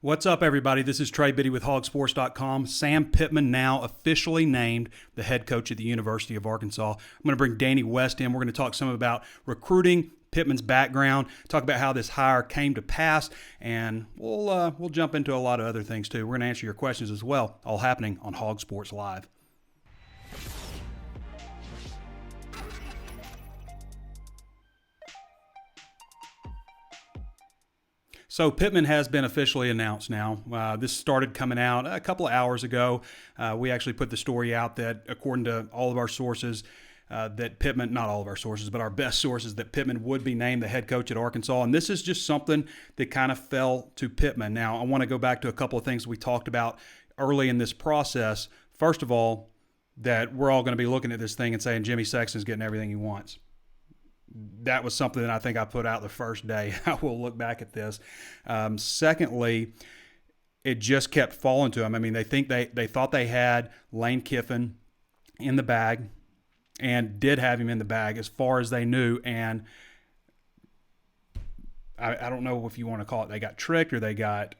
What's up, everybody? This is Trey Biddy with HawgSports.com. Sam Pittman now officially named the head coach at the University of Arkansas. I'm going to bring Danny West in. We're going to talk some about recruiting, Pittman's background, talk about how this hire came to pass, and we'll jump into a lot of other things too. We're going to answer your questions as well, all happening on Hog Sports Live. So Pittman has been officially announced now. This started coming out a couple of hours ago. We actually put the story out that according to all of our sources, that Pittman, not all of our sources, but our best sources, that Pittman would be named the head coach at Arkansas. And this is just something that kind of fell to Pittman. Now, I want to go back to a couple of things we talked about early in this process. First of all, that we're all going to be looking at this thing and saying Jimmy Sexton's getting everything he wants. That was something that I think I put out the first day. I will look back at this. Secondly, it just kept falling to them. I mean, they thought they had Lane Kiffin in the bag and did have him in the bag as far as they knew. And I don't know if you want to call it they got tricked or they got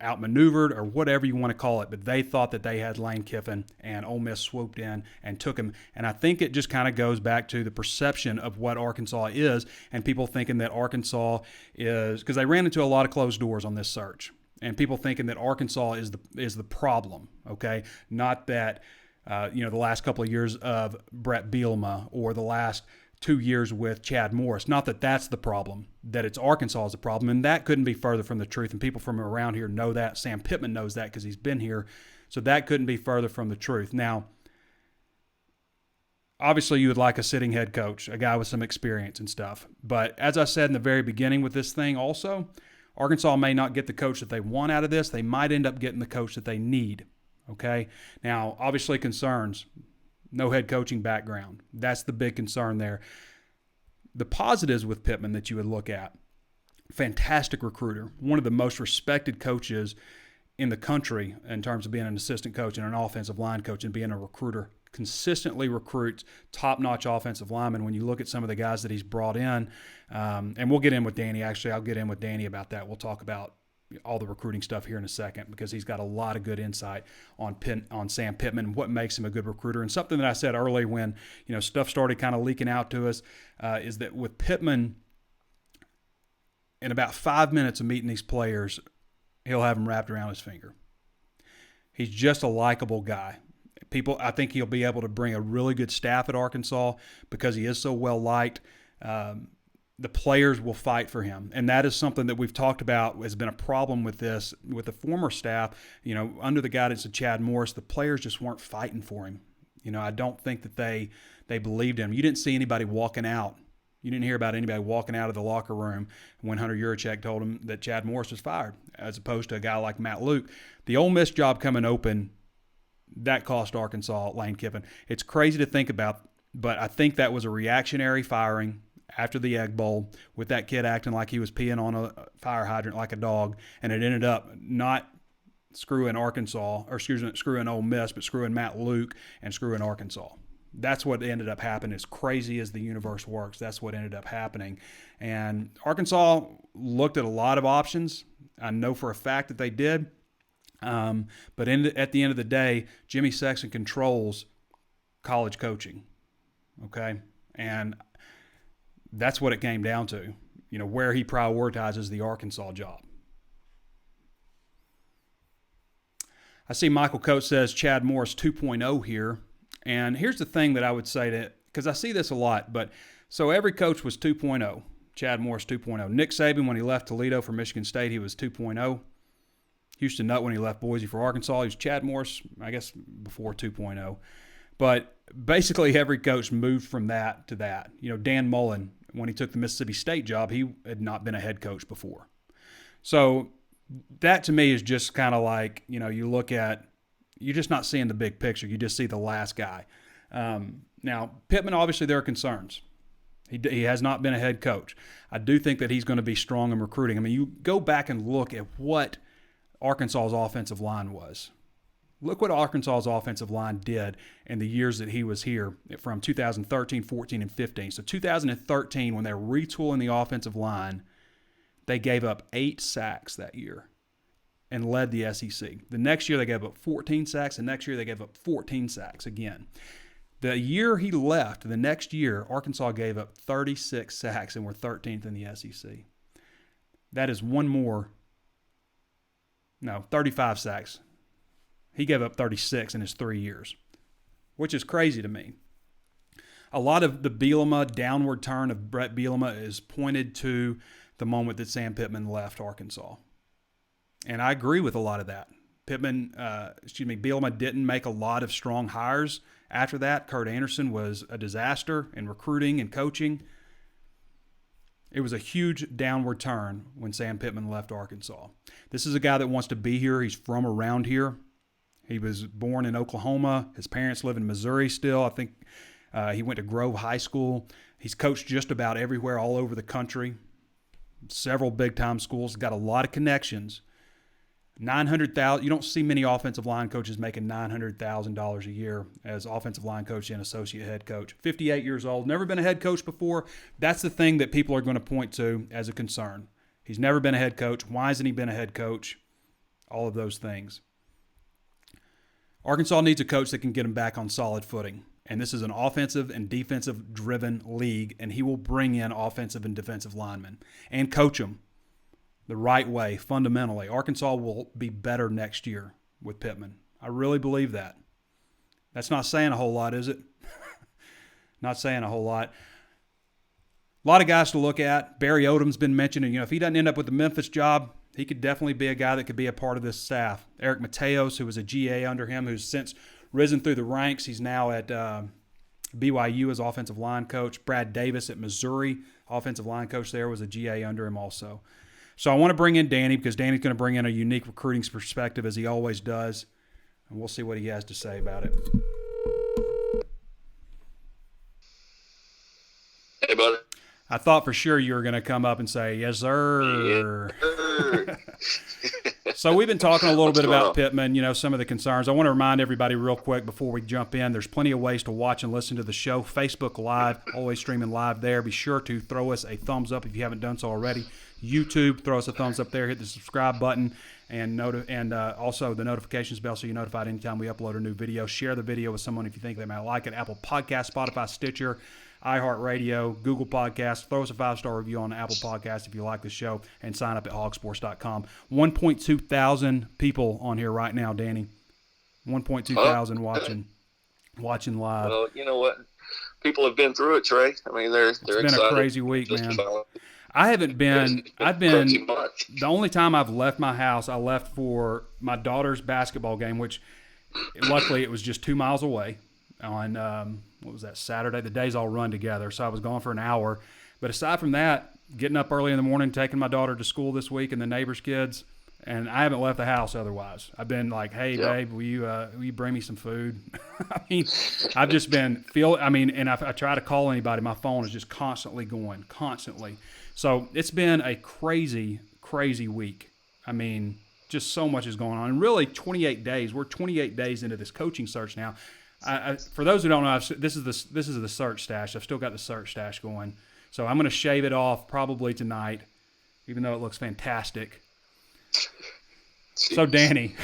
outmaneuvered or whatever you want to call it, but they thought that they had Lane Kiffin, and Ole Miss swooped in and took him. And I think it just kind of goes back to the perception of what Arkansas is, and people thinking that Arkansas is, because they ran into a lot of closed doors on this search, and people thinking that Arkansas is the problem. Okay, not that the last couple of years of Brett Bielema or the last 2 years with Chad Morris. Not that that's the problem, that it's Arkansas is the problem, and that couldn't be further from the truth, and people from around here know that. Sam Pittman knows that because he's been here, so that couldn't be further from the truth. Now, obviously you would like a sitting head coach, a guy with some experience and stuff, but as I said in the very beginning with this thing also, Arkansas may not get the coach that they want out of this. They might end up getting the coach that they need, okay? Now, obviously concerns. No head coaching background. That's the big concern there. The positives with Pittman that you would look at, fantastic recruiter, one of the most respected coaches in the country in terms of being an assistant coach and an offensive line coach and being a recruiter. Consistently recruits top-notch offensive linemen when you look at some of the guys that he's brought in. And we'll get in with Danny. Actually, I'll get in with Danny about that. We'll talk about all the recruiting stuff here in a second because he's got a lot of good insight on Sam Pittman, what makes him a good recruiter. And something that I said early when stuff started kind of leaking out to us is that with Pittman, in about 5 minutes of meeting these players, he'll have them wrapped around his finger. He's just a likable guy. I think he'll be able to bring a really good staff at Arkansas because he is so well liked. The players will fight for him. And that is something that we've talked about has been a problem with this, with the former staff. Under the guidance of Chad Morris, the players just weren't fighting for him. I don't think that they believed him. You didn't see anybody walking out. You didn't hear about anybody walking out of the locker room when Hunter Yurachek told him that Chad Morris was fired, as opposed to a guy like Matt Luke. The Ole Miss job coming open, that cost Arkansas Lane Kiffin. It's crazy to think about, but I think that was a reactionary firing after the Egg Bowl, with that kid acting like he was peeing on a fire hydrant like a dog, and it ended up not screwing screwing Ole Miss, but screwing Matt Luke and screwing Arkansas. That's what ended up happening. As crazy as the universe works, that's what ended up happening. And Arkansas looked at a lot of options. I know for a fact that they did. But at the end of the day, Jimmy Sexton controls college coaching, okay? And that's what it came down to, where he prioritizes the Arkansas job. I see Michael Coates says Chad Morris 2.0 here. And here's the thing that I would say because I see this a lot, so every coach was 2.0. Chad Morris 2.0. Nick Saban, when he left Toledo for Michigan State, he was 2.0. Houston Nutt, when he left Boise for Arkansas, he was Chad Morris, I guess, before 2.0. But basically every coach moved from that to that. Dan Mullen, when he took the Mississippi State job, he had not been a head coach before. So that to me is just kind of like, you look at, you're just not seeing the big picture. You just see the last guy. Now, Pittman, obviously there are concerns. He has not been a head coach. I do think that he's going to be strong in recruiting. I mean, you go back and look at what Arkansas's offensive line was. Look what Arkansas's offensive line did in the years that he was here from 2013, 14, and 15. So 2013, when they're retooling the offensive line, they gave up 8 sacks that year. and led the SEC. The next year they gave up 14 sacks. The next year they gave up 14 sacks again. The year he left, the next year, Arkansas gave up 36 sacks and were 13th in the SEC. That is 35 sacks. He gave up 36 in his 3 years, which is crazy to me. A lot of the Bielema downward turn of Brett Bielema is pointed to the moment that Sam Pittman left Arkansas. And I agree with a lot of that. Bielema didn't make a lot of strong hires after that. Kurt Anderson was a disaster in recruiting and coaching. It was a huge downward turn when Sam Pittman left Arkansas. This is a guy that wants to be here. He's from around here. He was born in Oklahoma. His parents live in Missouri still. I think he went to Grove High School. He's coached just about everywhere all over the country. Several big-time schools. Got a lot of connections. $900,000. You don't see many offensive line coaches making $900,000 a year as offensive line coach and associate head coach. 58 years old, never been a head coach before. That's the thing that people are going to point to as a concern. He's never been a head coach. Why hasn't he been a head coach? All of those things. Arkansas needs a coach that can get him back on solid footing. And this is an offensive and defensive-driven league, and he will bring in offensive and defensive linemen and coach them the right way, fundamentally. Arkansas will be better next year with Pittman. I really believe that. That's not saying a whole lot, is it? Not saying a whole lot. A lot of guys to look at. Barry Odom's been mentioned, and if he doesn't end up with the Memphis job, he could definitely be a guy that could be a part of this staff. Eric Mateos, who was a GA under him, who's since risen through the ranks. He's now at BYU as offensive line coach. Brad Davis at Missouri, offensive line coach there, was a GA under him also. So I want to bring in Danny because Danny's going to bring in a unique recruiting perspective as he always does, and we'll see what he has to say about it. Hey, buddy. I thought for sure you were going to come up and say, yes, sir. Yeah. So we've been talking a little bit about Pittman, some of the concerns. I want to remind everybody real quick before we jump in, there's plenty of ways to watch and listen to the show. Facebook Live, always streaming live there. Be sure to throw us a thumbs up if you haven't done so already. YouTube, throw us a thumbs up there. Hit the subscribe button and also the notifications bell so you're notified anytime we upload a new video. Share the video with someone if you think they might like it. Apple Podcast, Spotify, Stitcher, iHeartRadio, Google Podcasts. Throw us a 5-star review on Apple Podcasts if you like the show, and sign up at HawgSports.com. 1.2 thousand people on here right now, Danny. 1.2 thousand watching live. Well, you know what? People have been through it, Trey. I mean, they're excited. It's been a crazy week, man. I've been the only time I've left my house, I left for my daughter's basketball game, which luckily it was just 2 miles away on, what was that, Saturday? The days all run together, so I was gone for an hour. But aside from that, getting up early in the morning, taking my daughter to school this week and the neighbors' kids, and I haven't left the house otherwise. I've been like, hey, babe, will you bring me some food? I mean, I've just been and I try to call anybody. My phone is just constantly going, constantly. So it's been a crazy, crazy week. I mean, just so much is going on. And really, 28 days. We're 28 days into this coaching search now. For those who don't know, this is the search stash. I've still got the search stash going. So I'm going to shave it off probably tonight, even though it looks fantastic. So Danny,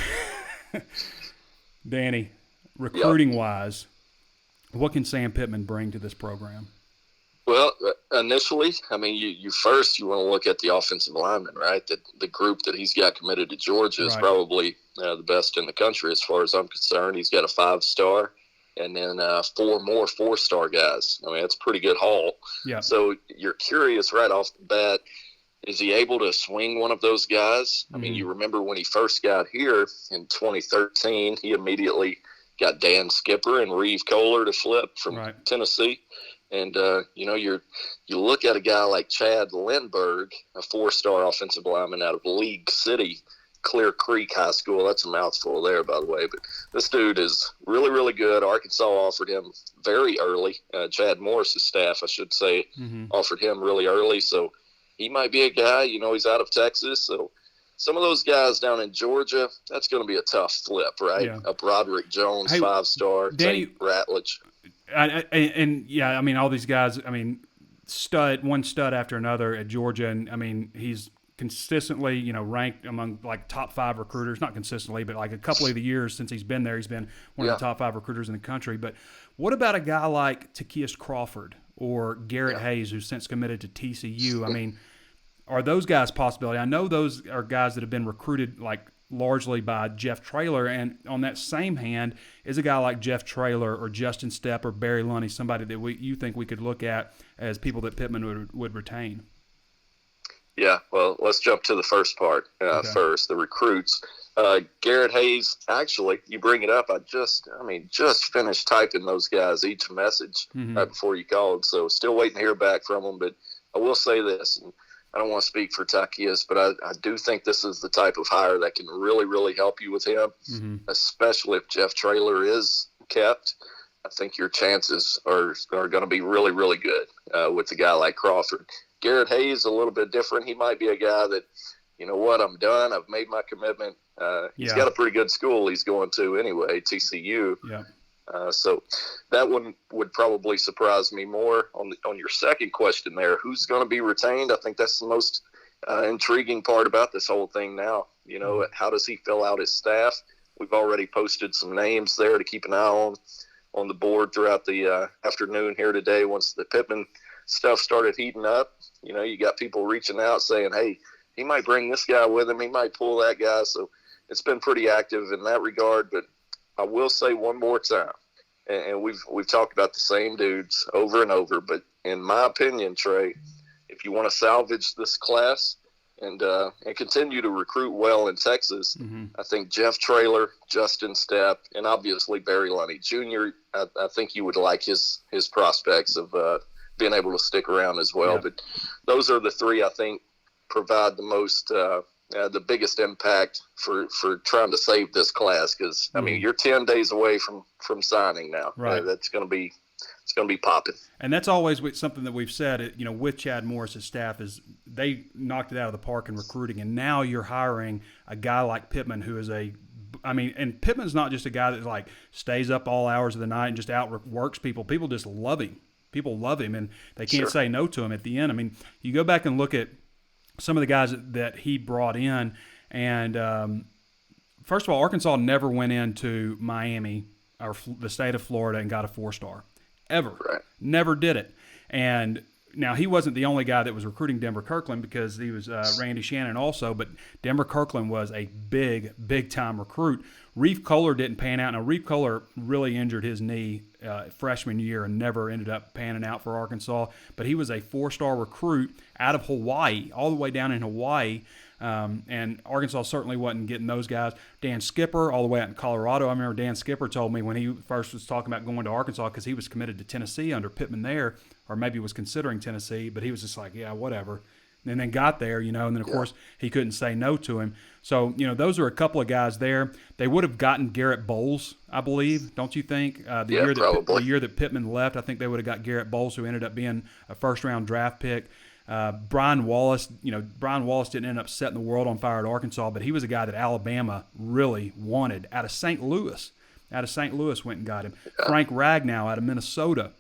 recruiting-wise, what can Sam Pittman bring to this program? Well, initially, I mean, you want to look at the offensive lineman, right? The group that he's got committed to Georgia is probably the best in the country as far as I'm concerned. He's got a 5-star and then 4 more 4-star guys. I mean, that's a pretty good haul. Yeah. So you're curious right off the bat, is he able to swing one of those guys? I mean, you remember when he first got here in 2013, he immediately got Dan Skipper and Reeve Kohler to flip from Tennessee. And, you look at a guy like Chad Lindbergh, a 4-star offensive lineman out of League City, Clear Creek High School. That's a mouthful there, by the way. But this dude is really, really good. Arkansas offered him very early. Chad Morris's staff, I should say, offered him really early. So he might be a guy, he's out of Texas. So some of those guys down in Georgia, that's going to be a tough flip, right? Yeah. Up Roderick Jones, 5-star, Tate Ratledge. All these guys, one stud after another at Georgia, and he's consistently, ranked among like top 5 recruiters, not consistently, but like a couple of the years since he's been there, he's been one of the top 5 recruiters in the country. But what about a guy like Takias Crawford or Garrett Hayes, who's since committed to TCU? I mean, are those guys a possibility? I know those are guys that have been recruited like largely by Jeff Traylor, and on that same hand is a guy like Jeff Traylor or Justin Stepp or Barry Lunny, somebody that you think we could look at as people that Pittman would retain? Yeah, well, let's jump to the first part first, the recruits. Garrett Hayes, actually, you bring it up. I just finished typing those guys each message right before you called, so still waiting to hear back from them. But I will say this, and I don't want to speak for Takias, but I do think this is the type of hire that can really, really help you with him, especially if Jeff Traylor is kept. I think your chances are going to be really, really good with a guy like Crawford. Garrett Hayes, a little bit different. He might be a guy that, you know what, I'm done. I've made my commitment. He's got a pretty good school he's going to anyway, TCU. Yeah. So that one would probably surprise me more. On your second question there, who's going to be retained? I think that's the most intriguing part about this whole thing now. You know, how does he fill out his staff? We've already posted some names there to keep an eye on the board throughout the afternoon here today. Once the Pittman stuff started heating up, you know, you got people reaching out saying, hey, he might bring this guy with him. He might pull that guy. So it's been pretty active in that regard. But I will say one more time, and we've talked about the same dudes over and over, but in my opinion, Trey, if you want to salvage this class and continue to recruit well in Texas, I think Jeff Traylor, Justin Stepp, and obviously Barry Lunny Jr., I think you would like his prospects of being able to stick around as well. But those are the three I think provide the most the biggest impact for trying to save this class, because I mean you're 10 days away from signing now. Right. It's going to be popping. And that's always something that we've said. You know, with Chad Morris's staff is they knocked it out of the park in recruiting, and now you're hiring a guy like Pittman, who is and Pittman's not just a guy that like stays up all hours of the night and just outworks people. People just love him. People love him, and they can't say no to him at the end. I mean, you go back and look at some of the guys that he brought in, and first of all, Arkansas never went into Miami or the state of Florida and got a 4-star, ever. Right. Never did it. And now he wasn't the only guy that was recruiting Denver Kirkland, because he was Randy Shannon also, but Denver Kirkland was a big time recruit. Reef Kohler didn't pan out. Now, Reef Kohler really injured his knee freshman year and never ended up panning out for Arkansas. But he was a 4-star recruit out of Hawaii, all the way down in Hawaii. And Arkansas certainly wasn't getting those guys. Dan Skipper, all the way out in Colorado. I remember Dan Skipper told me when he first was talking about going to Arkansas, because he was committed to Tennessee under Pittman there, or maybe was considering Tennessee, but he was just like, yeah, whatever. And then got there, and then, of course, he couldn't say no to him. So, those are a couple of guys there. They would have gotten Garrett Bowles, I believe, don't you think? The year that Pittman left, I think they would have got Garrett Bowles, who ended up being a first-round draft pick. Brian Wallace, Brian Wallace didn't end up setting the world on fire at Arkansas, but he was a guy that Alabama really wanted out of St. Louis. Went and got him. Frank Ragnow out of Minnesota,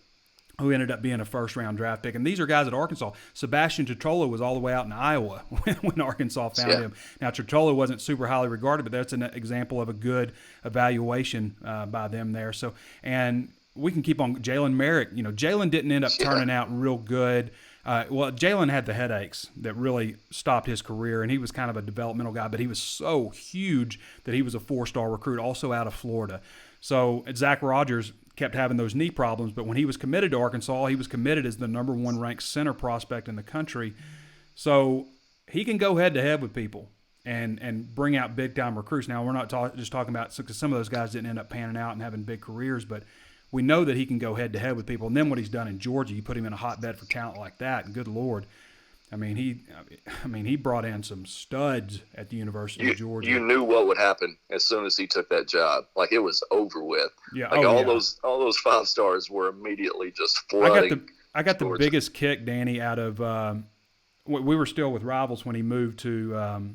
who ended up being a first-round draft pick. And these are guys at Arkansas. Sebastian Totola was all the way out in Iowa when Arkansas found him. Now, Totola wasn't super highly regarded, but that's an example of a good evaluation by them there. So, and we can keep on Jalen Merrick. Jalen didn't end up turning out real good. Jalen had the headaches that really stopped his career, and he was kind of a developmental guy, but he was so huge that he was a 4-star recruit, also out of Florida. So Zach Rogers kept having those knee problems, but when he was committed to Arkansas, he was committed as the number 1 ranked center prospect in the country. So he can go head-to-head with people and bring out big-time recruits. Now, we're not just talking about – because some of those guys didn't end up panning out and having big careers, but we know that he can go head-to-head with people. And then what he's done in Georgia, you put him in a hotbed for talent like that, and good Lord. I mean, he brought in some studs at the University of Georgia. You knew what would happen as soon as he took that job. Like, it was over with. Yeah, those 5 stars were immediately just flooding. I got the biggest kick, Danny, out of we were still with Rivals when he moved to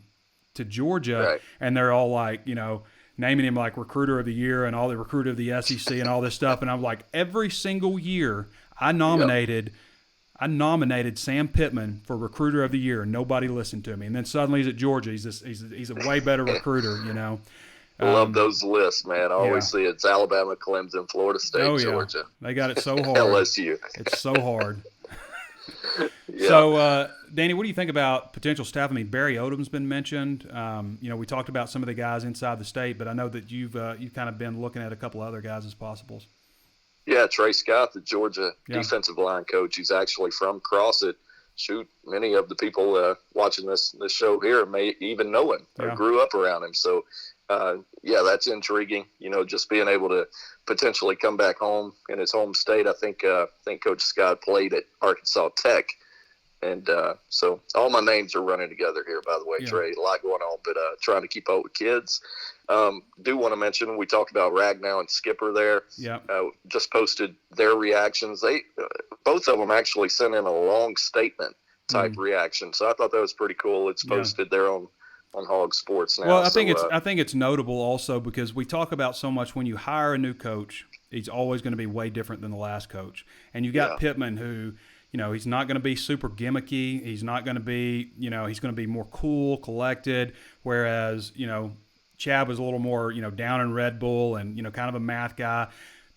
Georgia, right. And they're all like, naming him like recruiter of the year and all the recruiter of the SEC and all this stuff. And I'm like, every single year I nominated. I nominated Sam Pittman for Recruiter of the Year, and nobody listened to me. And then suddenly he's at Georgia. He's a way better recruiter, you know. Love those lists, man. I always see it's Alabama, Clemson, Florida State, Georgia. They got it so hard. LSU. It's so hard. So, Danny, what do you think about potential staff? I mean, Barry Odom's been mentioned. You know, we talked about some of the guys inside the state, but I know that you've kind of been looking at a couple other guys as possibles. Yeah, Trey Scott, the Georgia defensive line coach. He's actually from Crossett. Shoot, many of the people watching this show here may even know him or grew up around him. So, that's intriguing. You know, just being able to potentially come back home in his home state. I think Coach Scott played at Arkansas Tech. And so all my names are running together here, by the way, Trey. A lot going on, but trying to keep up with kids. Do want to mention, we talked about Ragnow and Skipper there. Yeah. Just posted their reactions. They both of them actually sent in a long statement type reaction. So I thought that was pretty cool. It's posted there on HawgSports now. Well, I think it's notable also because we talk about so much when you hire a new coach, he's always going to be way different than the last coach. And you got Pittman who – you know, he's not going to be super gimmicky. He's not going to be, you know, he's going to be more cool, collected, whereas, you know, Chad was a little more, you know, down in Red Bull and, you know, kind of a math guy.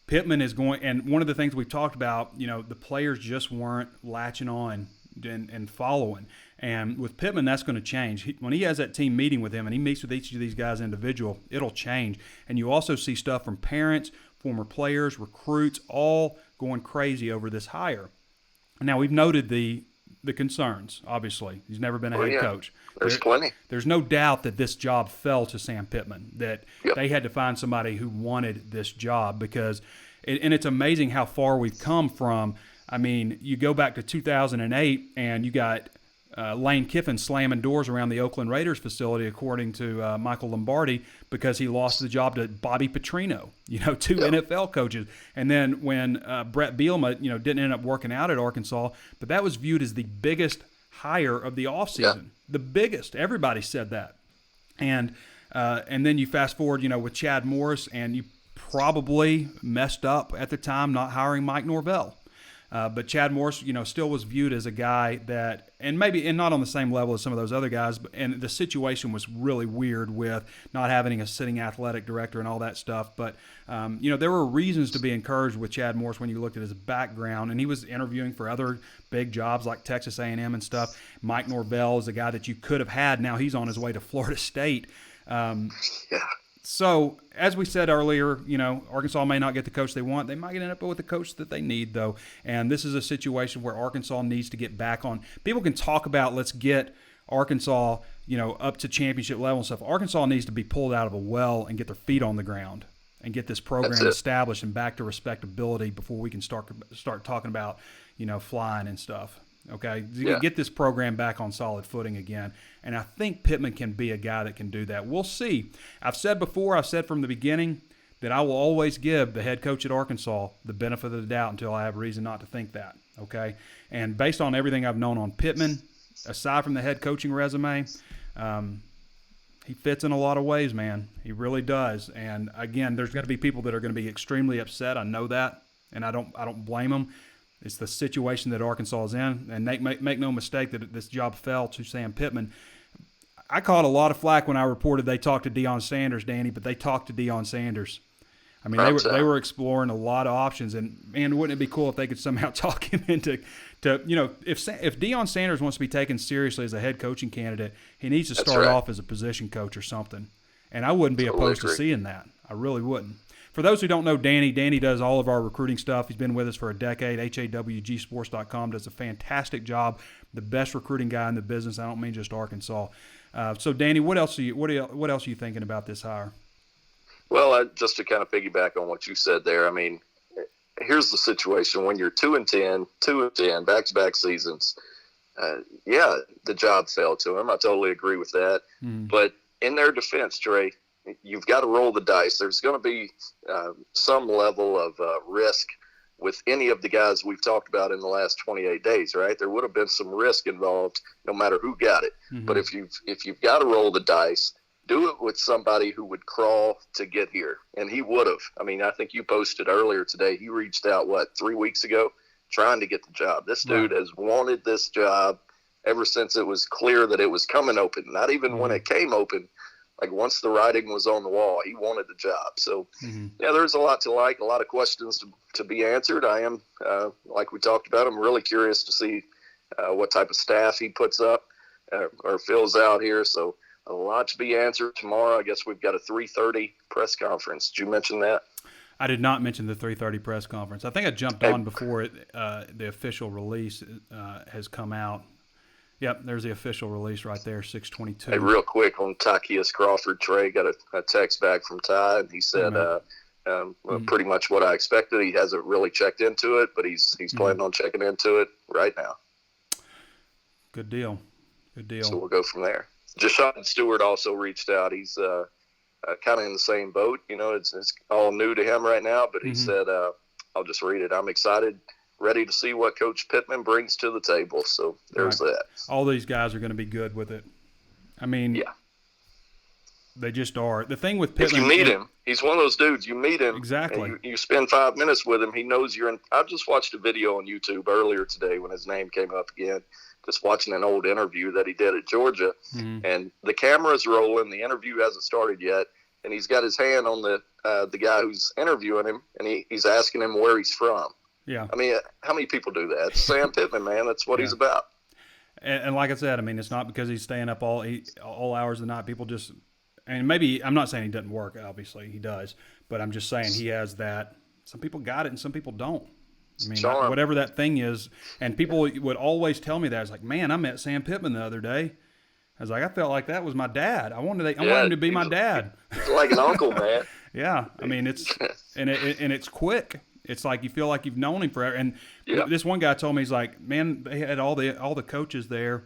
Pittman is going – and one of the things we've talked about, you know, the players just weren't latching on and following. And with Pittman, that's going to change. When he has that team meeting with him and he meets with each of these guys individual, it'll change. And you also see stuff from parents, former players, recruits, all going crazy over this hire. Now, we've noted the concerns, obviously. He's never been a head coach. There's plenty. There's no doubt that this job fell to Sam Pittman, that they had to find somebody who wanted this job because and it's amazing how far we've come from. I mean, you go back to 2008 and you got Lane Kiffin slamming doors around the Oakland Raiders facility, according to Michael Lombardi, because he lost the job to Bobby Petrino, you know, two NFL coaches. And then when Brett Bielema, you know, didn't end up working out at Arkansas, but that was viewed as the biggest hire of the offseason, the biggest. Everybody said that. And then you fast forward, you know, with Chad Morris, and you probably messed up at the time not hiring Mike Norvell. But Chad Morris, you know, still was viewed as a guy that, and not on the same level as some of those other guys, and the situation was really weird with not having a sitting athletic director and all that stuff. But, you know, there were reasons to be encouraged with Chad Morris when you looked at his background, and he was interviewing for other big jobs like Texas A&M and stuff. Mike Norvell is a guy that you could have had. Now he's on his way to Florida State. So, as we said earlier, you know, Arkansas may not get the coach they want. They might end up with the coach that they need, though. And this is a situation where Arkansas needs to get back on. People can talk about let's get Arkansas, you know, up to championship level and stuff. Arkansas needs to be pulled out of a well and get their feet on the ground and get this program established and back to respectability before we can start talking about, you know, flying and stuff. Okay, get this program back on solid footing again, and I think Pittman can be a guy that can do that. We'll see. I've said from the beginning that I will always give the head coach at Arkansas the benefit of the doubt until I have reason not to think that. Okay, and based on everything I've known on Pittman, aside from the head coaching resume, he fits in a lot of ways, man. He really does. And again, there's going to be people that are going to be extremely upset. I know that, and I don't blame them. It's the situation that Arkansas is in, and make no mistake that this job fell to Sam Pittman. I caught a lot of flack when I reported they talked to Deion Sanders, Danny, but they talked to Deion Sanders. I mean, they were exploring a lot of options, and man, wouldn't it be cool if they could somehow talk him into, you know, if Deion Sanders wants to be taken seriously as a head coaching candidate, he needs to start off as a position coach or something. And I wouldn't be opposed to seeing that. I really wouldn't. For those who don't know Danny does all of our recruiting stuff. He's been with us for a decade. HawgSports.com does a fantastic job. The best recruiting guy in the business. I don't mean just Arkansas. So, Danny, what else are you thinking about this hire? Well, just to kind of piggyback on what you said there, I mean, here's the situation. When you're 2-10, back-to-back seasons, the job fell to him. I totally agree with that. But in their defense, Trey, you've got to roll the dice. There's going to be some level of risk with any of the guys we've talked about in the last 28 days, right? There would have been some risk involved no matter who got it. But if you've got to roll the dice, do it with somebody who would crawl to get here. And he would have. I mean, I think you posted earlier today, he reached out, 3 weeks ago? trying to get the job. This dude has wanted this job ever since it was clear that it was coming open. Not even when it came open. Like, once the writing was on the wall, he wanted the job. So, yeah, there's a lot to like, a lot of questions to be answered. I am, like we talked about, I'm really curious to see what type of staff he puts up or fills out here. So, a lot to be answered tomorrow. I guess we've got a 3:30 press conference. Did you mention that? I did not mention the 3:30 press conference. I think I jumped on before the official release has come out. Yep, there's the official release right there, 6:22. Hey, real quick on Tykeus Crawford, Trey got a text back from Ty, and he said pretty much what I expected. He hasn't really checked into it, but he's planning on checking into it right now. Good deal. Good deal. So we'll go from there. Jashad Stewart also reached out. He's kind of in the same boat. You know, it's all new to him right now, but he said, I'll just read it. I'm excited, ready to see what Coach Pittman brings to the table. So there's that. All these guys are going to be good with it. I mean, they just are. The thing with Pittman, if you meet him, he's one of those dudes. You meet him, exactly. You spend 5 minutes with him. He knows you're in. I just watched a video on YouTube earlier today when his name came up again. Just watching an old interview that he did at Georgia, and the camera's rolling. The interview hasn't started yet, and he's got his hand on the guy who's interviewing him, and he's asking him where he's from. Yeah. I mean, how many people do that? It's Sam Pittman, man. That's what he's about. And like I said, I mean, it's not because he's staying up all hours of the night. People just, and maybe, I'm not saying he doesn't work, obviously he does, but I'm just saying he has that. Some people got it and some people don't. I mean, whatever that thing is. And people would always tell me that. I was like, man, I met Sam Pittman the other day. I was like, I felt like that was my dad. I wanted him to be my dad. He's like an uncle, man. Yeah. I mean, it's and it's quick. It's like you feel like you've known him forever. And this one guy told me, he's like, man, they had all the coaches there,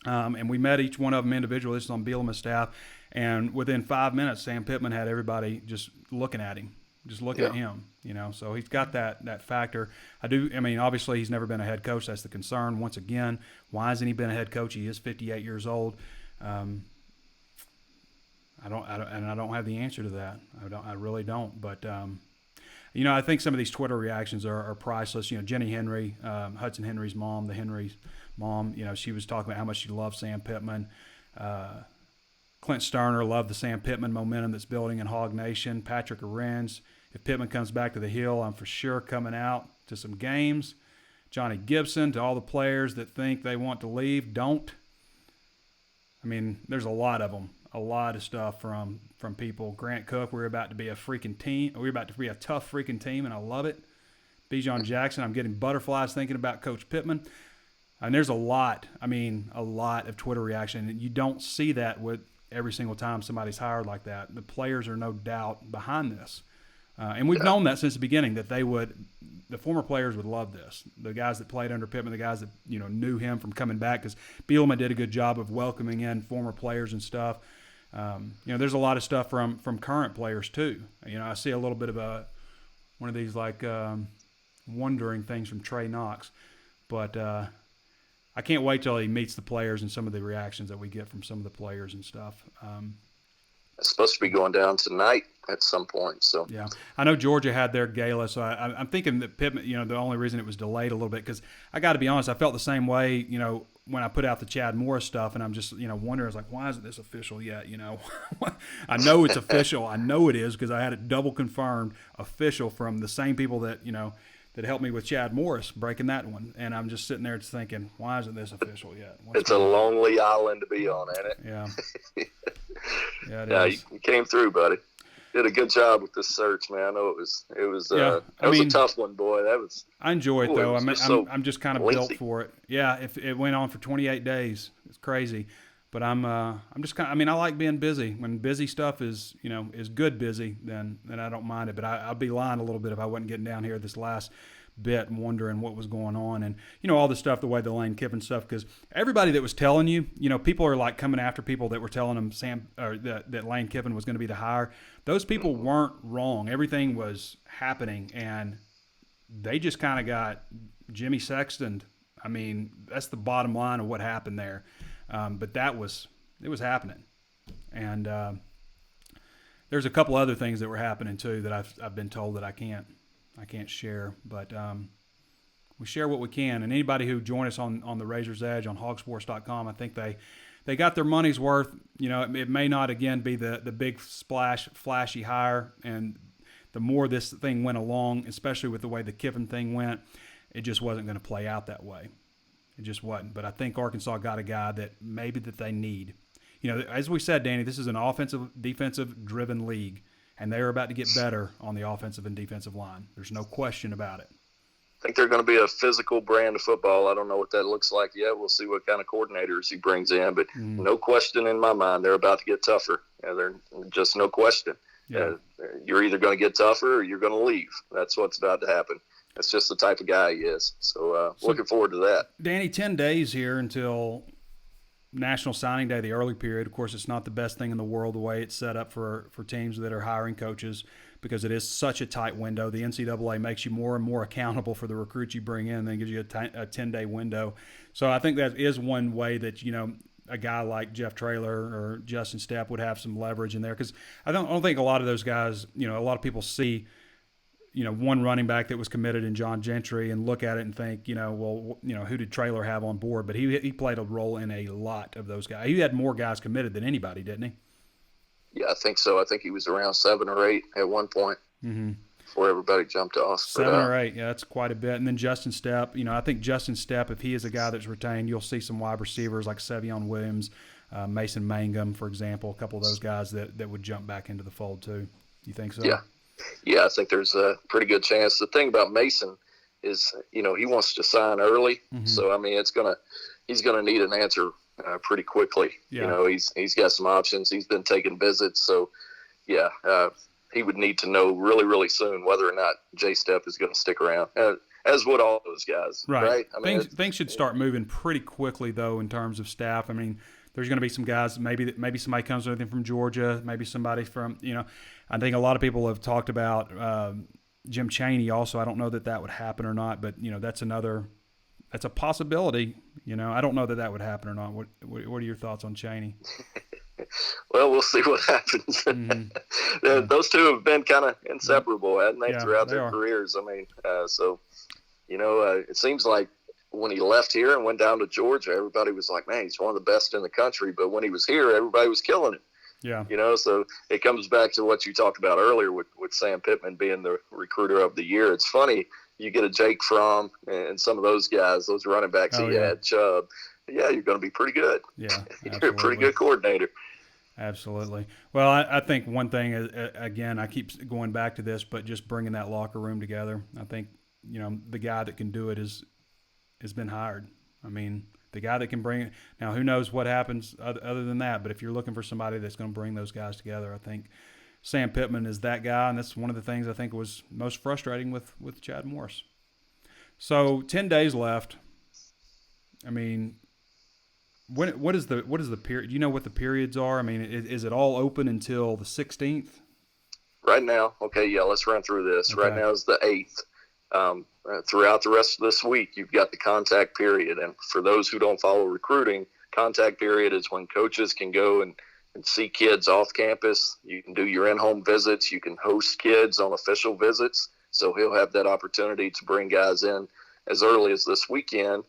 and we met each one of them individually. This is on Bielema's staff. And within 5 minutes, Sam Pittman had everybody just looking at him. Just looking at him, you know. So he's got that factor. I mean, obviously he's never been a head coach. That's the concern. Once again, why hasn't he been a head coach? He is 58 years old. I don't have the answer to that. I really don't. But you know, I think some of these Twitter reactions are priceless. You know, Jenny Henry, Hudson Henry's mom, the Henry's mom. You know, she was talking about how much she loved Sam Pittman. Clint Sterner loved the Sam Pittman momentum that's building in Hog Nation. Patrick Arends, if Pittman comes back to the Hill, I'm for sure coming out to some games. Johnny Gibson, to all the players that think they want to leave, don't. I mean, there's a lot of them, a lot of stuff from people. Grant Cook, we're about to be a freaking team. We're about to be a tough freaking team, and I love it. Bijan Jackson, I'm getting butterflies thinking about Coach Pittman. And there's a lot of Twitter reaction, and you don't see that with every single time somebody's hired like that. The players are no doubt behind this. And we've known that since the beginning, that the former players would love this. The guys that played under Pittman, the guys that, you know, knew him from coming back, because Bielema did a good job of welcoming in former players and stuff. You know, there's a lot of stuff from current players too. You know, I see a little bit of one of these like wondering things from Trey Knox, but I can't wait till he meets the players and some of the reactions that we get from some of the players and stuff. It's supposed to be going down tonight at some point. So yeah, I know Georgia had their gala, so I'm thinking that Pittman, you know, the only reason it was delayed a little bit, because I got to be honest, I felt the same way, you know, when I put out the Chad Morris stuff, and I'm just, you know, wondering, I was like, why isn't this official yet? You know, I know it's official. I know it is, because I had it double confirmed official from the same people that, you know, that helped me with Chad Morris breaking that one. And I'm just sitting there just thinking, why isn't this official yet? It's a lonely island to be on, ain't it? Yeah. Yeah, you came through, buddy. Did a good job with this search, man. I know it was a tough one, boy. I enjoy it though. I'm just kind of built for it. Yeah, if it went on for 28 days, it's crazy. But I'm just kind of, I mean, I like being busy. When busy stuff is, you know, is good busy, then I don't mind it. But I'd be lying a little bit if I wasn't getting down here this last bit and wondering what was going on, and, you know, all the stuff, the way the Lane Kiffin stuff, because everybody that was telling you, you know, people are like coming after people that were telling them that Lane Kiffin was going to be the hire. Those people weren't wrong. Everything was happening, and they just kind of got Jimmy Sexton. I mean, that's the bottom line of what happened there. But it was happening, and there's a couple other things that were happening too that I've been told that I can't share. But We share what we can. And anybody who joined us on the Razor's Edge on HawgSports.com, I think they got their money's worth. It may not, again, be the big splash, flashy hire. And the more this thing went along, especially with the way the Kiffin thing went, it just wasn't going to play out that way. It just wasn't. But I think Arkansas got a guy that they need. As we said, Danny, this is an offensive, defensive-driven league, and they're about to get better on the offensive and defensive line. There's no question about it. I think they're going to be a physical brand of football. I don't know what that looks like yet. We'll see what kind of coordinators he brings in, but no question in my mind they're about to get tougher. They're just no question. Yeah. You're either going to get tougher or you're going to leave. That's what's about to happen. That's just the type of guy he is. So looking forward to that. Danny, 10 days here until National Signing Day, the early period. Of course, it's not the best thing in the world the way it's set up for teams that are hiring coaches, because it is such a tight window. The NCAA makes you more and more accountable for the recruits you bring in, and then gives you a 10-day window. So I think that is one way that, a guy like Jeff Traylor or Justin Stepp would have some leverage in there, because I don't think a lot of those guys, a lot of people see, one running back that was committed in John Gentry and look at it and think, who did Traylor have on board? But he played a role in a lot of those guys. He had more guys committed than anybody, didn't he? Yeah, I think so. I think he was around 7 or 8 at one point before everybody jumped off. 7 or 8, yeah, that's quite a bit. And then Justin Stepp, I think Justin Stepp, if he is a guy that's retained, you'll see some wide receivers like Sevion Williams, Mason Mangum, for example, a couple of those guys that would jump back into the fold too. You think so? Yeah, I think there's a pretty good chance. The thing about Mason is, he wants to sign early. So, I mean, he's gonna need an answer pretty quickly. Yeah. He's got some options. He's been taking visits. So, yeah, he would need to know really, really soon whether or not Jay Stepp is going to stick around, as would all those guys. Right? I mean, things should start moving pretty quickly, though, in terms of staff. I mean, there's going to be some guys, maybe somebody comes with him from Georgia, maybe somebody from, I think a lot of people have talked about Jim Chaney also. I don't know that would happen or not, but, that's a possibility. I don't know that would happen or not. What are your thoughts on Chaney? Well, we'll see what happens. Those two have been kind of inseparable, haven't they, throughout their careers? I mean, it seems like when he left here and went down to Georgia, everybody was like, man, he's one of the best in the country. But when he was here, everybody was killing him. Yeah. So it comes back to what you talked about earlier with Sam Pittman being the recruiter of the year. It's funny. You get a Jake Fromm and some of those guys, those running backs had, Chubb. Yeah, you're going to be pretty good. Yeah, you're a pretty good coordinator. Absolutely. Well, I think one thing is, again, I keep going back to this, but just bringing that locker room together. I think, the guy that can do it has been hired. I mean, the guy that can bring it. Now, who knows what happens other than that, but if you're looking for somebody that's going to bring those guys together, I think Sam Pittman is that guy, and that's one of the things I think was most frustrating with Chad Morris. So 10 days left. I mean, what is the period? Do you know what the periods are? I mean, is it all open until the 16th? Right now, okay, yeah, let's run through this. Okay. Right now is the 8th. Throughout the rest of this week, you've got the contact period, and for those who don't follow recruiting, contact period is when coaches can go and see kids off campus. You can do your in-home visits. You can host kids on official visits. So he'll have that opportunity to bring guys in as early as this weekend.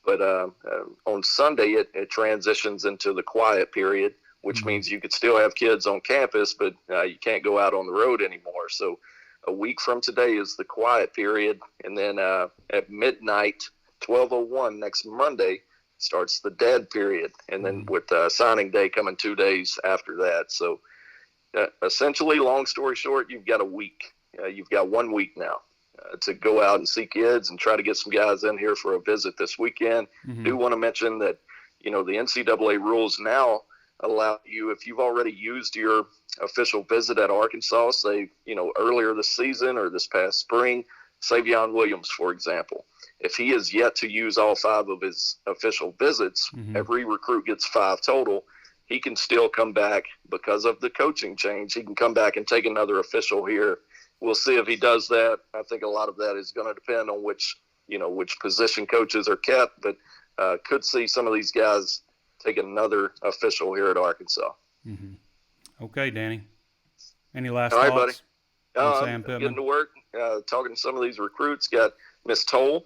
But on Sunday, it transitions into the quiet period, which means you could still have kids on campus, but you can't go out on the road anymore. So a week from today is the quiet period. And then at midnight, 12:01 next Monday, starts the dead period, and then with signing day coming 2 days after that. So essentially, long story short, you've got a week. You've got 1 week now to go out and see kids and try to get some guys in here for a visit this weekend. Do want to mention that, the NCAA rules now allow you, if you've already used your official visit at Arkansas, say, earlier this season or this past spring, Sevion Williams, for example, if he is yet to use all 5 of his official visits, every recruit gets 5 total. He can still come back because of the coaching change. He can come back and take another official here. We'll see if he does that. I think a lot of that is going to depend on which position coaches are kept, but could see some of these guys take another official here at Arkansas. Okay, Danny. Any last thoughts? All right, buddy. I'm getting to work, talking to some of these recruits. Got Miss Tabitha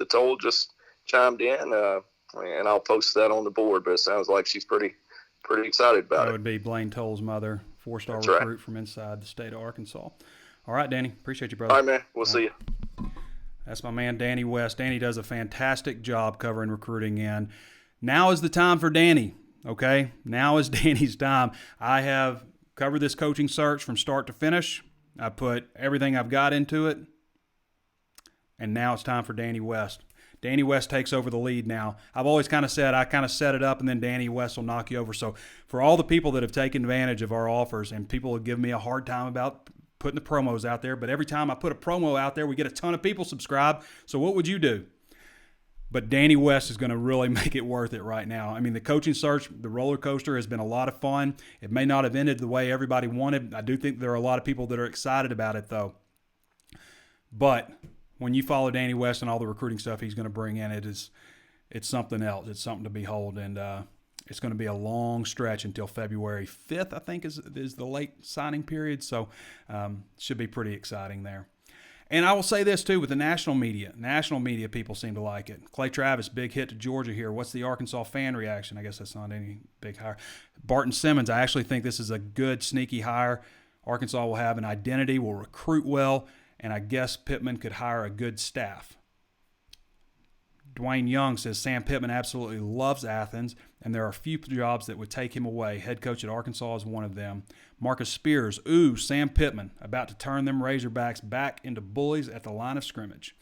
Toll just chimed in, and I'll post that on the board. But it sounds like she's pretty excited about it. That would be Blaine Toll's mother, 4-star That's recruit right. from inside the state of Arkansas. All right, Danny. Appreciate you, brother. All right, man. We'll see you. That's my man, Danny West. Danny does a fantastic job covering recruiting, and now is the time for Danny, okay? Now is Danny's time. I have covered this coaching search from start to finish. I put everything I've got into it, and now it's time for Danny West. Danny West takes over the lead now. I've always kind of said I kind of set it up, and then Danny West will knock you over. So for all the people that have taken advantage of our offers, and people have given me a hard time about putting the promos out there, but every time I put a promo out there, we get a ton of people subscribe. So what would you do? But Danny West is going to really make it worth it right now. I mean, the coaching search, the roller coaster has been a lot of fun. It may not have ended the way everybody wanted. I do think there are a lot of people that are excited about it, though. But when you follow Danny West and all the recruiting stuff he's going to bring in, it's something else. It's something to behold, and it's going to be a long stretch until February 5th, I think, is the late signing period. So should be pretty exciting there. And I will say this, too, with the national media. National media people seem to like it. Clay Travis, big hit to Georgia here. What's the Arkansas fan reaction? I guess that's not any big hire. Barton Simmons, I actually think this is a good, sneaky hire. Arkansas will have an identity, will recruit well, and I guess Pittman could hire a good staff. Dwayne Young says Sam Pittman absolutely loves Athens, and there are a few jobs that would take him away. Head coach at Arkansas is one of them. Marcus Spears, Sam Pittman, about to turn them Razorbacks back into bullies at the line of scrimmage.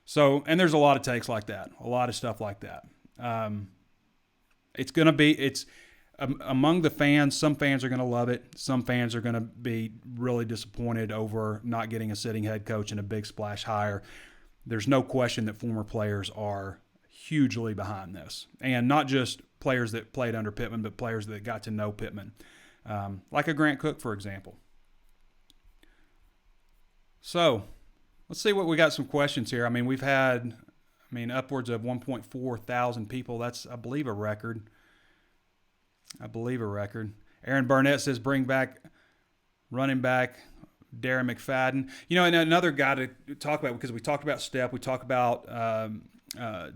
So, and there's a lot of takes like that, a lot of stuff like that. It's among the fans, some fans are going to love it. Some fans are going to be really disappointed over not getting a sitting head coach and a big splash hire. There's no question that former players are hugely behind this. And not just players that played under Pittman, but players that got to know Pittman. Like a Grant Cook, for example. So, let's see what we got some questions here. I mean, we've had, upwards of 1.4 thousand people. That's, I believe, a record. Aaron Burnett says bring back running back Darren McFadden. And another guy to talk about, because we talked about Stepp, we talked about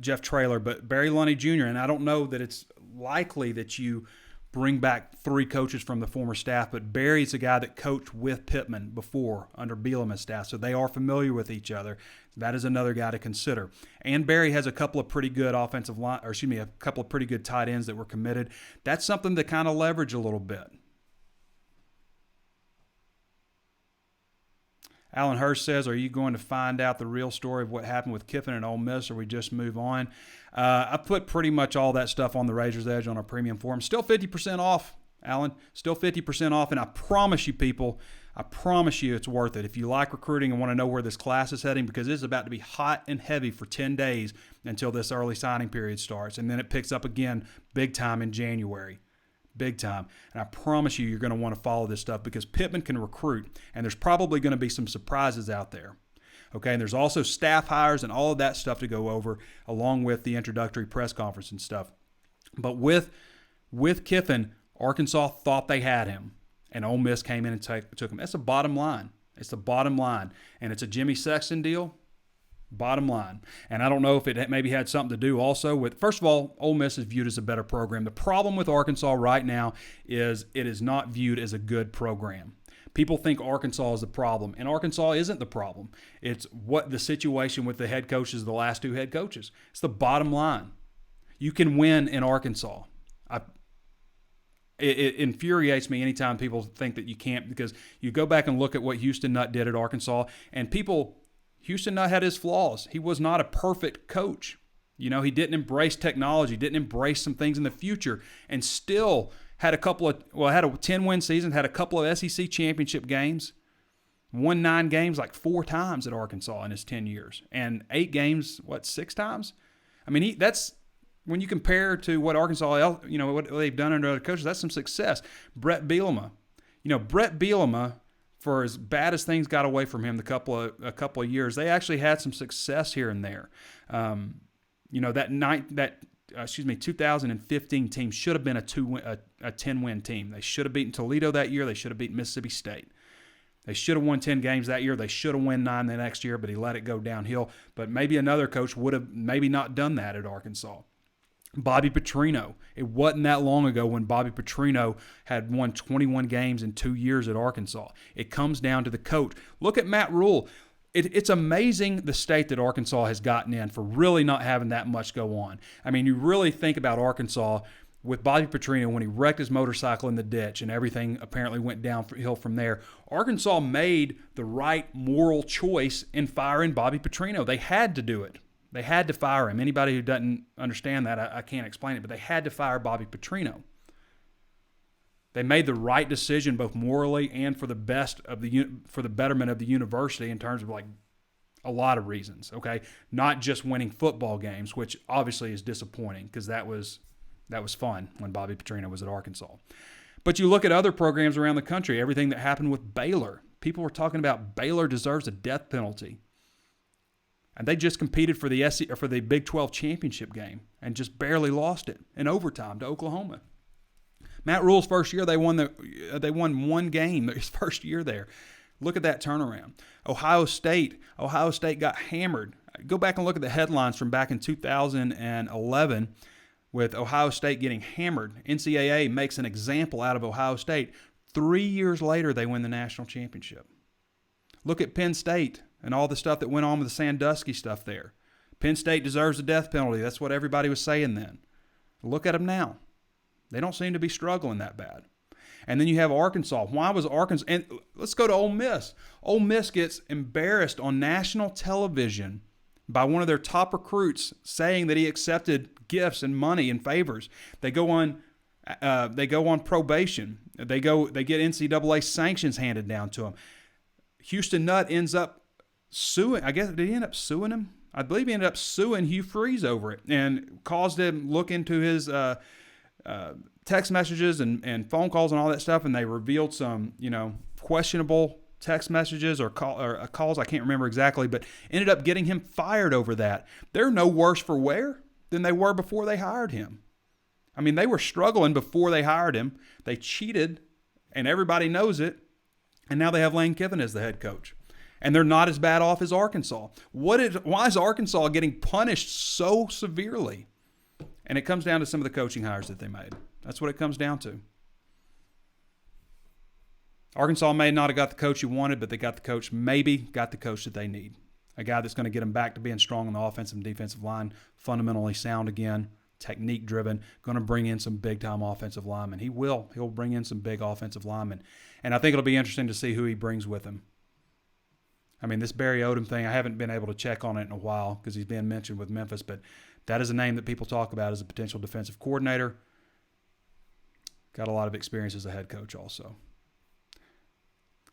Jeff Traylor, but Barry Lunny Jr., and I don't know that it's likely that you bring back 3 coaches from the former staff, but Barry's a guy that coached with Pittman before under Bielema's staff, so they are familiar with each other. That is another guy to consider. And Barry has a couple of pretty good a couple of pretty good tight ends that were committed. That's something to kind of leverage a little bit. Alan Hurst says, are you going to find out the real story of what happened with Kiffin and Ole Miss, or we just move on? I put pretty much all that stuff on the Razor's Edge on our premium forum. Still 50% off, Alan. Still 50% off, and I promise you, people, it's worth it. If you like recruiting and want to know where this class is heading, because it's about to be hot and heavy for 10 days until this early signing period starts, and then it picks up again big time in January. Big time. And I promise you're going to want to follow this stuff, because Pittman can recruit, and there's probably going to be some surprises out there. Okay, and there's also staff hires and all of that stuff to go over, along with the introductory press conference and stuff. But with Kiffin, Arkansas thought they had him, and Ole Miss came in and took him. That's the bottom line. It's the bottom line. And it's a Jimmy Sexton deal. Bottom line. And I don't know if it maybe had something to do also with, first of all, Ole Miss is viewed as a better program. The problem with Arkansas right now is it is not viewed as a good program. People think Arkansas is the problem, and Arkansas isn't the problem. It's what the situation with the head coaches, the last 2 head coaches. It's the bottom line. You can win in Arkansas. It infuriates me anytime people think that you can't, because you go back and look at what Houston Nutt did at Arkansas, and Houston Nutt had his flaws. He was not a perfect coach. He didn't embrace technology, didn't embrace some things in the future, and still had had a 10-win season, had a couple of SEC championship games, won 9 games like 4 times at Arkansas in his 10 years, and 8 games, 6 times? That's when you compare to what Arkansas, what they've done under other coaches, that's some success. Brett Bielema. Brett Bielema, for as bad as things got away from him a couple of years, they actually had some success here and there. That 2015 team should have been a 10-win team. They should have beaten Toledo that year. They should have beaten Mississippi State. They should have won 10 games that year. They should have won 9 the next year, but he let it go downhill. But maybe another coach would have maybe not done that at Arkansas. Bobby Petrino. It wasn't that long ago when Bobby Petrino had won 21 games in 2 years at Arkansas. It comes down to the coach. Look at Matt Rule. It's amazing the state that Arkansas has gotten in for really not having that much go on. I mean, you really think about Arkansas with Bobby Petrino when he wrecked his motorcycle in the ditch and everything apparently went downhill from there. Arkansas made the right moral choice in firing Bobby Petrino. They had to do it. They had to fire him. Anybody who doesn't understand that, I can't explain it, but they had to fire Bobby Petrino. They made the right decision both morally and for the betterment of the university in terms of like a lot of reasons, okay? Not just winning football games, which obviously is disappointing because that was fun when Bobby Petrino was at Arkansas. But you look at other programs around the country, everything that happened with Baylor. People were talking about Baylor deserves a death penalty. And they just competed for the Big 12 championship game and just barely lost it in overtime to Oklahoma. Matt Rule's first year, they won one game his first year there. Look at that turnaround. Ohio State got hammered. Go back and look at the headlines from back in 2011 with Ohio State getting hammered. NCAA makes an example out of Ohio State. 3 years later, they win the national championship. Look at Penn State and all the stuff that went on with the Sandusky stuff there. Penn State deserves a death penalty. That's what everybody was saying then. Look at them now. They don't seem to be struggling that bad. And then you have Arkansas. Why was Arkansas? And let's go to Ole Miss. Ole Miss gets embarrassed on national television by one of their top recruits saying that he accepted gifts and money and favors. They go on probation. They get NCAA sanctions handed down to them. Houston Nutt ends up suing. I guess, did he end up suing him? I believe he ended up suing Hugh Freeze over it and caused him look into his text messages and phone calls and all that stuff, and they revealed some, questionable text messages or calls. I can't remember exactly, but ended up getting him fired over that. They're no worse for wear than they were before they hired him. I mean, they were struggling before they hired him. They cheated, and everybody knows it, and now they have Lane Kiffin as the head coach. And they're not as bad off as Arkansas. Why is Arkansas getting punished so severely? And it comes down to some of the coaching hires that they made. That's what it comes down to. Arkansas may not have got the coach you wanted, but they got the coach that they need. A guy that's going to get them back to being strong on the offensive and defensive line, fundamentally sound again, technique-driven, going to bring in some big-time offensive linemen. He will. He'll bring in some big offensive linemen. And I think it'll be interesting to see who he brings with him. I mean, this Barry Odom thing, I haven't been able to check on it in a while because he's been mentioned with Memphis, but that is a name that people talk about as a potential defensive coordinator. Got a lot of experience as a head coach also.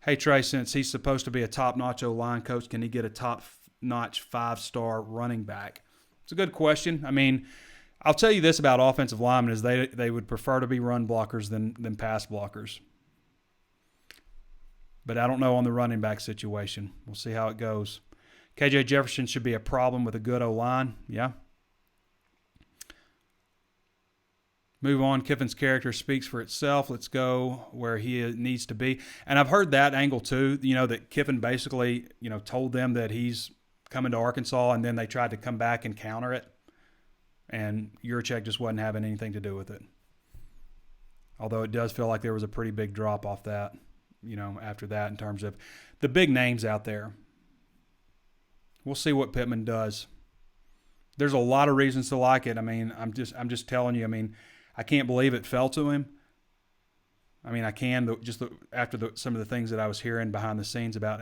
Hey, Trey, since he's supposed to be a top-notch O-line coach, can he get a top-notch 5-star running back? It's a good question. I mean, I'll tell you this about offensive linemen is they would prefer to be run blockers than pass blockers. But I don't know on the running back situation. We'll see how it goes. KJ Jefferson should be a problem with a good O-line. Yeah. Move on. Kiffin's character speaks for itself. Let's go where he needs to be. And I've heard that angle too, that Kiffin basically, told them that he's coming to Arkansas, and then they tried to come back and counter it. And Yurchek just wasn't having anything to do with it. Although it does feel like there was a pretty big drop off that, after that in terms of the big names out there. We'll see what Pittman does. There's a lot of reasons to like it. I mean, I'm just telling you, I can't believe it fell to him. I mean, I can after some of the things that I was hearing behind the scenes about,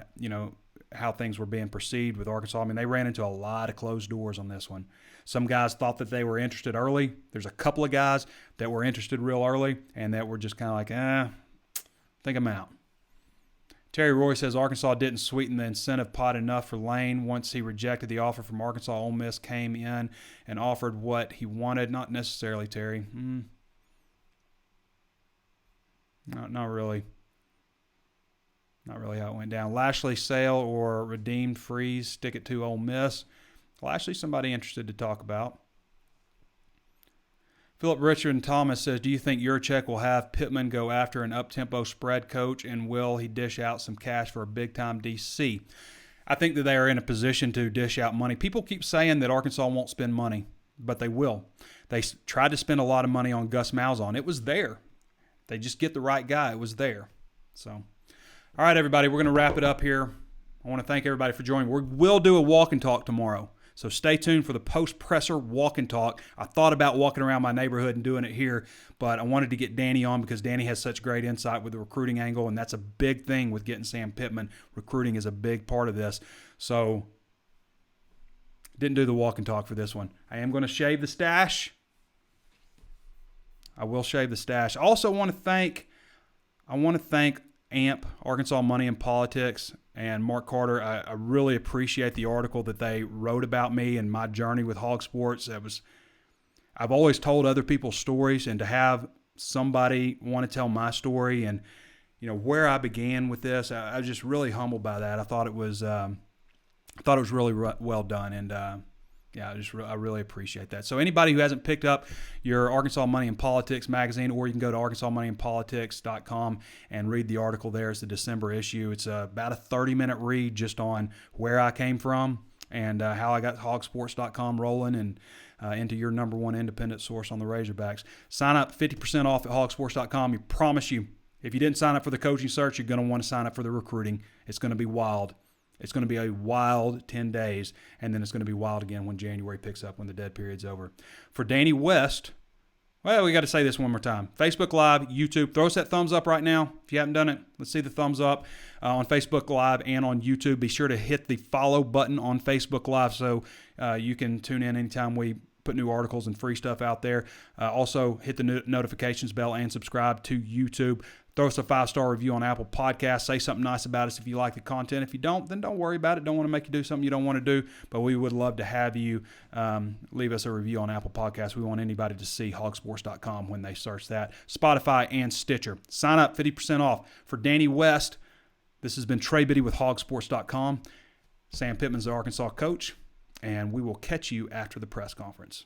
how things were being perceived with Arkansas. I mean, they ran into a lot of closed doors on this one. Some guys thought that they were interested early. There's a couple of guys that were interested real early and that were just kind of like, I think I'm out. Terry Roy says Arkansas didn't sweeten the incentive pot enough for Lane. Once he rejected the offer from Arkansas, Ole Miss came in and offered what he wanted. Not necessarily, Terry. Not really. Not really how it went down. Lashley sale or redeemed Freeze, stick it to Ole Miss. Lashley, somebody interested to talk about. Philip Richard Thomas says, do you think Yurchek will have Pittman go after an up-tempo spread coach, and will he dish out some cash for a big-time DC? I think that they are in a position to dish out money. People keep saying that Arkansas won't spend money, but they will. They tried to spend a lot of money on Gus Malzahn. It was there. They just get the right guy. It was there. So, all right, everybody, we're going to wrap it up here. I want to thank everybody for joining. We'll do a walk and talk tomorrow. So stay tuned for the post-presser walk and talk. I thought about walking around my neighborhood and doing it here, but I wanted to get Danny on because Danny has such great insight with the recruiting angle, and that's a big thing with getting Sam Pittman. Recruiting is a big part of this. So didn't do the walk and talk for this one. I am going to shave the stash. I will shave the stash. I also want to thank AMP, Arkansas Money and Politics, and Mark Carter. I really appreciate the article that they wrote about me and my journey with HawgSports. I've always told other people's stories, and to have somebody want to tell my story and where I began with this, I was just really humbled by that. I thought it was really well done, and I really appreciate that. So anybody who hasn't picked up your Arkansas Money and Politics magazine, or you can go to arkansasmoneyandpolitics.com and read the article there. It's the December issue. It's about a 30-minute read just on where I came from and how I got HawgSports.com rolling and into your number one independent source on the Razorbacks. Sign up, 50% off at HawgSports.com. We promise you, if you didn't sign up for the coaching search, you're going to want to sign up for the recruiting. It's going to be wild. It's going to be a wild 10 days, and then it's going to be wild again when January picks up, when the dead period's over. For Danny West, well, we got to say this one more time. Facebook Live, YouTube, throw us that thumbs up right now. If you haven't done it, let's see the thumbs up on Facebook Live and on YouTube. Be sure to hit the follow button on Facebook Live so you can tune in anytime we put new articles and free stuff out there. Also, hit the notifications bell and subscribe to YouTube. Throw us a 5-star review on Apple Podcasts. Say something nice about us if you like the content. If you don't, then don't worry about it. Don't want to make you do something you don't want to do, but we would love to have you leave us a review on Apple Podcasts. We want anybody to see HawgSports.com when they search that. Spotify and Stitcher. Sign up, 50% off. For Danny West, this has been Trey Biddy with HawgSports.com. Sam Pittman's the Arkansas coach, and we will catch you after the press conference.